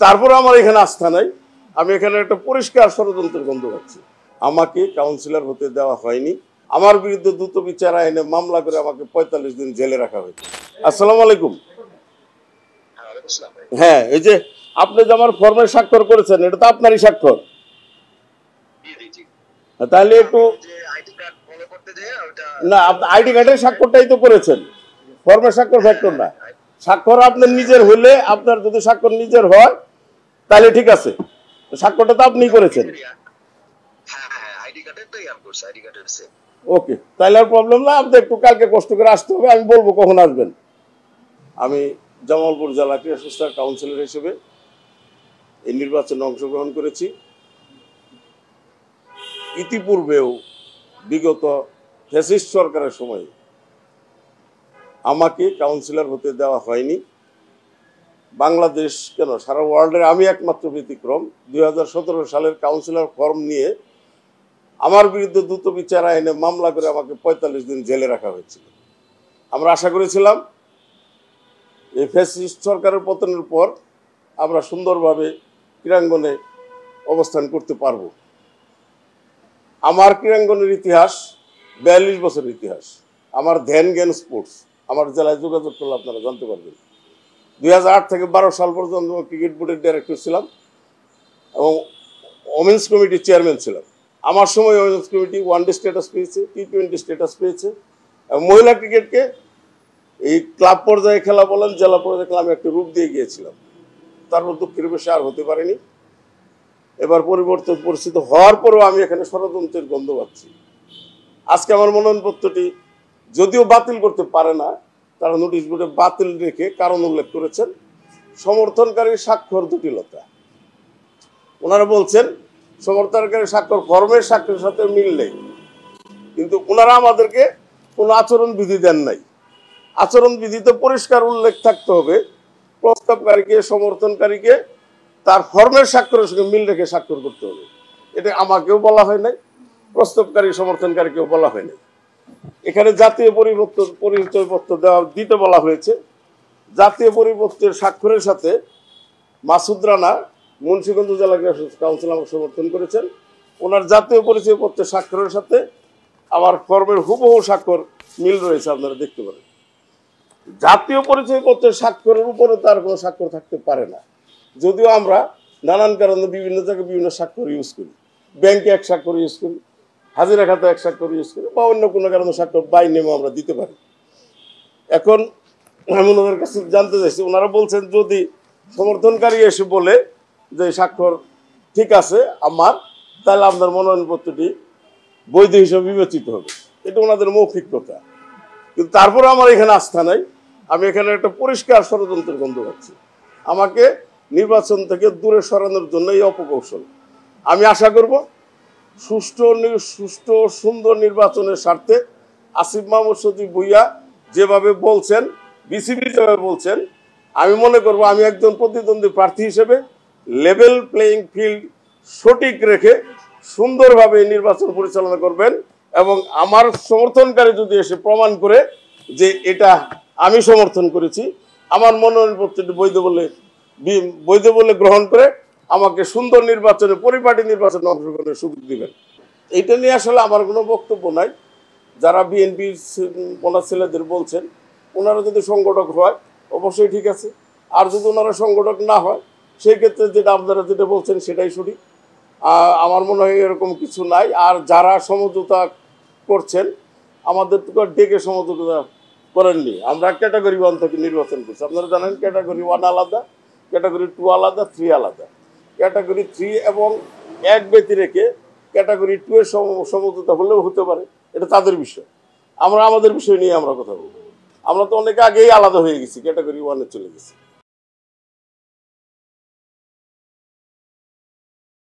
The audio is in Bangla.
তারপর আমার এখানে আস্থা নাই। আমি এখানে একটা পরিষ্কার ষড়যন্ত্রের গন্ধ পাচ্ছি। আমাকে কাউন্সিলর হতে দেওয়া হয়নি। আমার বিরুদ্ধে দ্রুত বিচার আইনে মামলা করে আমাকে ৪৫ দিন জেলে রাখা হয়েছে। আসসালামু আলাইকুম। হ্যাঁ, এই যে আপনি যে আমার ফর্মে স্বাক্ষর করেছেন, এটা তো আপনারই স্বাক্ষর। তাহলে একটু না, আপনি আইডি কার্ডের স্বাক্ষরটাই তো করেছেন, ফর্মের স্বাক্ষর ফ্যাক্টর না। স্বাক্ষর আপনার নিজের হলে, আপনার যদি স্বাক্ষর নিজের হয় তাহলে ঠিক আছে, স্বাক্ষরটা তো আপনি করেছেন। ওকে, তাহলে আর প্রবলেম না। আপনি একটু কালকে কষ্ট করে আসতে হবে, আমি বলবো কখন আসবেন। আমি জামালপুর জেলা ক্রীড়া সংস্থার কাউন্সিলর হিসেবে এই নির্বাচনে অংশগ্রহণ করেছি। ইতিপূর্বেও বিগত ফ্যাসিস্ট সরকারের সময় আমাকে কাউন্সিলর হতে দেওয়া হয়নি। বাংলাদেশ কেন, সারা ওয়ার্ল্ডের আমি একমাত্র ব্যতিক্রম। 2017 সালের কাউন্সিলর ফর্ম নিয়ে আমার বিরুদ্ধে দ্রুত বিচার আইনে মামলা করে আমাকে ৪৫ দিন জেলে রাখা হয়েছিল। আমরা আশা করেছিলাম এই ফ্যাসিস্ট সরকারের পতনের পর আমরা সুন্দরভাবে ক্রীড়াঙ্গনে অবস্থান করতে পারব। আমার ক্রীড়াঙ্গনের ইতিহাস ৪২ বছরের ইতিহাস। আমার ধ্যান জ্ঞান স্পোর্টস। আমার জেলায় যোগাযোগ করলে আপনারা জানতে পারবেন। 2008 থেকে 12 সাল পর্যন্ত ক্রিকেট বোর্ডের ডাইরেক্টর ছিলাম এবং ওমেন্স কমিটির চেয়ারম্যান ছিলাম। আমার সময় ওমেন্স কমিটি ওয়ানডে স্ট্যাটাস পেয়েছে, টি20 স্ট্যাটাস পেয়েছে এবং মহিলা ক্রিকেটকে এই ক্লাব পর্যায়ে খেলা বলেন, জেলা পর্যায়ে খেলা আমি একটা রূপ দিয়ে গিয়েছিলাম। তারপর দুঃখের বিষয় আর হতে পারেনি। এবার পরিবর্তন পরিস্থিতি হওয়ার পরও আমি এখানে ষড়যন্ত্রের গন্ধ পাচ্ছি। আজকে আমার মনোনয়নপত্রটি যদিও বাতিল করতে পারে না, তারা নোটিশ বোর্ডে বাতিল রেখে কারণ উল্লেখ করেছেন সমর্থনকারী স্বাক্ষর জটিলতা। ওনারা বলছেন সমর্থনকারী স্বাক্ষর ফর্মের স্বাক্ষরের সাথে মিল নেই, কিন্তু ওনারা আমাদেরকে কোনো আচরণ বিধি দেন নাই। আচরণ বিধিতে পরিষ্কার উল্লেখ থাকতে হবে প্রস্তাবকারীকে, সমর্থনকারীকে তার ফর্মের স্বাক্ষরের সঙ্গে মিল রেখে স্বাক্ষর করতে হবে। এটা আমাকেও বলা হয় নাই, প্রস্তাবকারী সমর্থনকারীকেও বলা হয় নাই। এখানে জাতীয় পরিচয়পত্র দিতে বলা হয়েছে। জাতীয় পরিচয়পত্রের স্বাক্ষরের সাথে মাসুদ রানা মুন্সিগঞ্জ জেলা কাউন্সিল আমাকে সমর্থন করেছেন। ওনার জাতীয় পরিচয়পত্রের স্বাক্ষরের সাথে আমার ফর্মের হুবহু স্বাক্ষর মিল রয়েছে, আপনারা দেখতে পারেন। জাতীয় পরিচয়পত্রের স্বাক্ষরের উপরে তার কোনো স্বাক্ষর থাকতে পারে না, যদিও আমরা নানান কারণে বিভিন্ন জায়গায় বিভিন্ন স্বাক্ষর ইউজ করি। ব্যাংকে এক স্বাক্ষর ইউজ করি, হাজিরা খাতে এক স্বাক্ষর ইউজ করি, বা অন্য কোনো কারণে স্বাক্ষর বাই নেমে আমরা দিতে পারি। এখন আমি ওনাদের কাছে জানতে চাইছি, ওনারা বলছেন যদি সমর্থনকারী এসে বলে যে স্বাক্ষর ঠিক আছে আমার, তাহলে আপনার মনোনয়নপত্রটি বৈধ হিসেবে বিবেচিত হবে। এটা ওনাদের মৌখিক কথা, কিন্তু তারপরে আমার এখানে আস্থা নাই। আমি এখানে একটা পরিষ্কার ষড়যন্ত্রের গন্ধ পাচ্ছি। আমাকে নির্বাচন থেকে দূরে সরানোর জন্য এই অপকৌশল। আমি আশা করব সুষ্ঠু সুন্দর নির্বাচনের স্বার্থে আসিফ মাহমুদ সজীব ভুইয়া যেভাবে বলছেন, বিসিবি যেভাবে বলছেন, আমি মনে করব আমি একজন প্রতিদ্বন্দ্বী প্রার্থী হিসেবে লেভেল প্লেয়িং ফিল্ড সঠিক রেখে সুন্দরভাবে নির্বাচন পরিচালনা করবেন। এবং আমার সমর্থনকারী যদি এসে প্রমাণ করে যে এটা আমি সমর্থন করেছি, আমার মনোনয়নপত্রটি বৈধ বলে গ্রহণ করে আমাকে সুন্দর নির্বাচনে, পরিপাটি নির্বাচনে অংশগ্রহণের সুযোগ দিবেন। এইটা নিয়ে আসলে আমার কোনো বক্তব্য নাই। যারা বিএনপির ওনার ছেলেদের বলছেন, ওনারা যদি সংগঠক হয় অবশ্যই ঠিক আছে, আর যদি ওনারা সংগঠক না হয় সেই ক্ষেত্রে যেটা আপনারা যেটা বলছেন সেটাই সঠিক। আমার মনে হয় এরকম কিছু নাই। আর যারা সমঝোতা করছেন, আমাদের তো ডেকে সমঝোতা করেননি। আমরা ক্যাটাগরি 1 থেকে নির্বাচন করছি। আপনারা জানেন ক্যাটাগরি 1 আলাদা, ক্যাটাগরি 2 আলাদা, 3 আলাদা। ক্যাটাগরি 3 এবং 1 ব্যতি রেখে ক্যাটাগরি 2 এর সমঝোতা হলেও হতে পারে, এটা তাদের বিষয়। আমরা আমাদের বিষয় নিয়ে আমরা কথা বলবো। আমরা তো অনেক আগেই আলাদা হয়ে গেছি, ক্যাটাগরি 1 এ চলে গেছি।